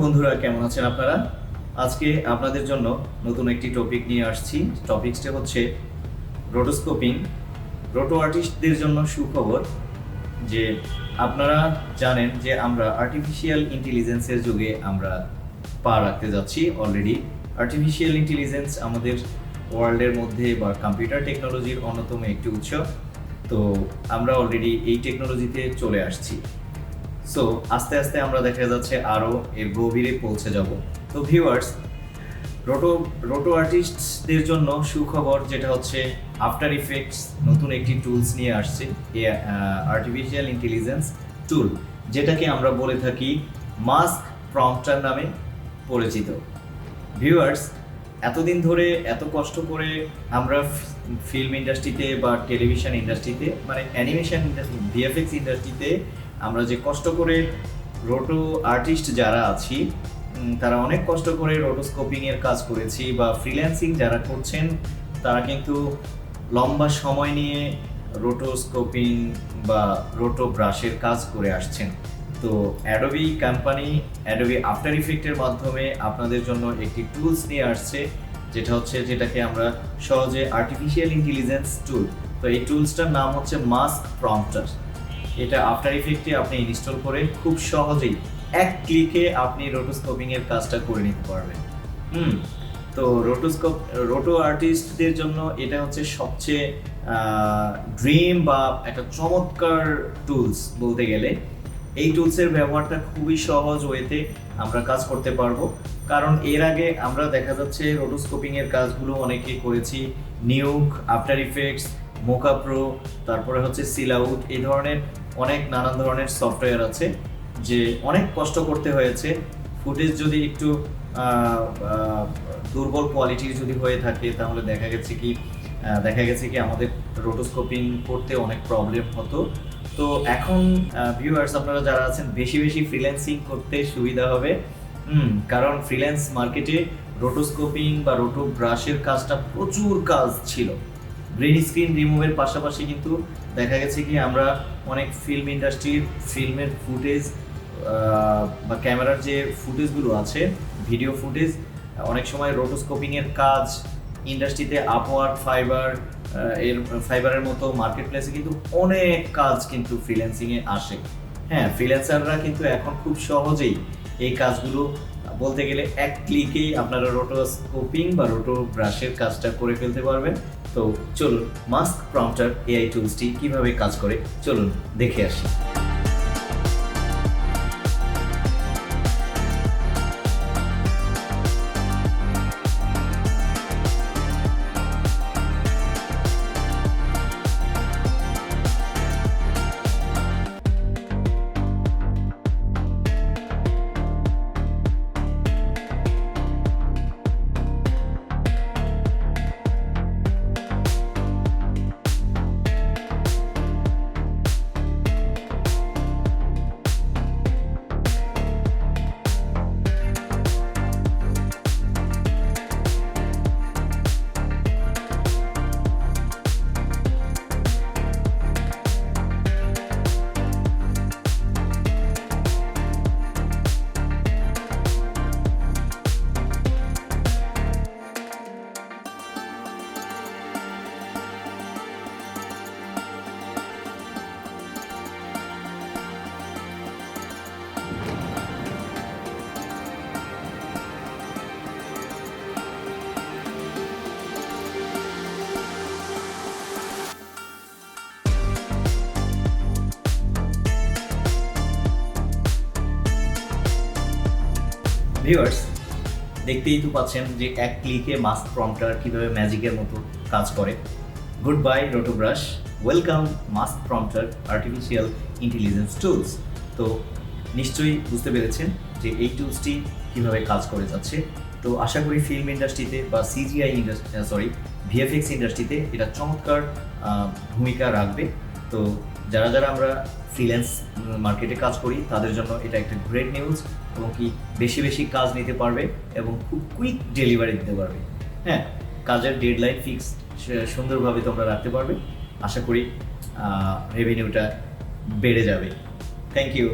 বন্ধুরা কেমন আছেন আপনারা? আজকে আপনাদের জন্য নতুন একটি টপিক নিয়ে আসছি। টপিকসটা হচ্ছে রোটোস্কোপিং। রোটো আর্টিস্টদের জন্য সুখবর যে আপনারা জানেন যে আমরা আর্টিফিশিয়াল ইন্টেলিজেন্সের যুগে আমরা পা রাখতে যাচ্ছি অলরেডি। আর্টিফিশিয়াল ইন্টেলিজেন্স আমাদের ওয়ার্ল্ডের মধ্যে বা কম্পিউটার টেকনোলজির অন্যতম একটি উৎস। তো আমরা অলরেডি এই টেকনোলজিতে চলে আসছি। সো আস্তে আস্তে আমরা দেখা যাচ্ছে আরও এর গভীরে পৌঁছে যাব। তো ভিউয়ার্স, রোটো আর্টিস্টদের জন্য সুখবর যেটা হচ্ছে আফটার ইফেক্টস নতুন একটি টুলস নিয়ে আসছে, আর্টিফিশিয়াল ইন্টেলিজেন্স টুল, যেটাকে আমরা বলে থাকি মাস্ক প্রম্পটার নামে পরিচিত। ভিউয়ার্স, এতদিন ধরে এত কষ্ট করে আমরা ফিল্ম ইন্ডাস্ট্রিতে বা টেলিভিশন ইন্ডাস্ট্রিতে মানে অ্যানিমেশন ইন্ডাস্ট্রি ভিএফএক্স ইন্ডাস্ট্রিতে আমরা যে কষ্ট করে রোটো আর্টিস্ট যারা আছি তারা অনেক কষ্ট করে রোটোস্কোপিংয়ের কাজ করেছি, বা ফ্রিল্যান্সিং যারা করছেন তারা কিন্তু লম্বা সময় নিয়ে রোটোস্কোপিং বা রোটো ব্রাশের কাজ করে আসছেন। তো অ্যাডোবি কোম্পানি অ্যাডোবি আফটার ইফেক্টের মাধ্যমে আপনাদের জন্য একটি টুলস নিয়ে আসছে, যেটাকে আমরা সহজে আর্টিফিশিয়াল ইন্টেলিজেন্স টুল। তো এই টুলসটার নাম হচ্ছে মাস্ক প্রম্পটার। এটা আফটার ইফেক্টে আপনি ইনস্টল করে খুব সহজেই এক ক্লিকে আপনি রোটোস্কোপিংয়ের কাজটা করে নিতে পারবেন। তো রোটো আর্টিস্টদের জন্য এটা হচ্ছে সবচেয়ে ড্রিম বা একটা চমৎকার টুলস বলতে গেলে। এই টুলসের ব্যবহারটা খুবই সহজ ওয়েতে আমরা কাজ করতে পারবো, কারণ এর আগে আমরা দেখা যাচ্ছে রোটোস্কোপিংয়ের কাজগুলো অনেকে করেছি নিউক, আফটার ইফেক্টস, মোকা প্রো, তারপরে হচ্ছে সিলাউট, এই ধরনের অনেক নানান ধরনের সফটওয়্যার আছে যে অনেক কষ্ট করতে হয়েছে। ফুটেজ যদি একটু দুর্বল কোয়ালিটির যদি হয়ে থাকে তাহলে দেখা গেছে কি আমাদের রোটোস্কোপিং করতে অনেক প্রবলেম হতো। তো এখন ভিউয়ার্স আপনারা যারা আছেন বেশি বেশি ফ্রিল্যান্সিং করতে সুবিধা হবে, কারণ ফ্রিল্যান্স মার্কেটে রোটোস্কোপিং বা রোটো ব্রাশের কাজটা প্রচুর কাজ ছিল। গ্রিন স্ক্রিন রিমুভের পাশাপাশি কিন্তু দেখা গেছে কি আমরা অনেক ফিল্ম ইন্ডাস্ট্রির ফিল্মের ফুটেজ বা ক্যামেরার যে ফুটেজগুলো আছে, ভিডিও ফুটেজ, অনেক সময় রোটোস্কোপিংয়ের কাজ ইন্ডাস্ট্রিতে আপওয়ার্ক ফাইবারের মতো মার্কেট প্লেসে কিন্তু অনেক কাজ কিন্তু ফ্রিল্যান্সিংয়ে আসে। হ্যাঁ, ফ্রিল্যান্সাররা কিন্তু এখন খুব সহজেই এই কাজগুলো বলতে গেলে এক ক্লিকেই আপনারা রোটোস্কোপিং বা রোটো ব্রাশের কাজটা করে ফেলতে পারবেন। তো চলুন মাস্ক প্রম্পটার এআই টুলসটি কিভাবে কাজ করে চলুন দেখে আসি। ভিউয়ার্স, দেখতেই তো পাচ্ছেন যে এক ক্লিকে মাস্ক প্রম্পটার কীভাবে ম্যাজিকের মতো কাজ করে। Good bye roto brush, welcome mask prompter artificial intelligence tools. তো নিশ্চয়ই বুঝতে পেরেছেন যে এই টুলসটি কীভাবে কাজ করে যাচ্ছে। তো আশা করি ফিল্ম ইন্ডাস্ট্রিতে বা ভিএফএক্স ইন্ডাস্ট্রিতে এটা চমৎকার ভূমিকা রাখবে। তো যারা আমরা ফ্রিল্যান্স মার্কেটে কাজ করি তাদের জন্য এটা একটা গ্রেট নিউজ, এবং কি বেশি বেশি কাজ নিতে পারবে এবং খুব কুইক ডেলিভারি দিতে পারবে। হ্যাঁ, কাজের ডেডলাইন ফিক্স সুন্দরভাবে তোমরা রাখতে পারবে। আশা করি রেভিনিউটা বেড়ে যাবে। Thank you.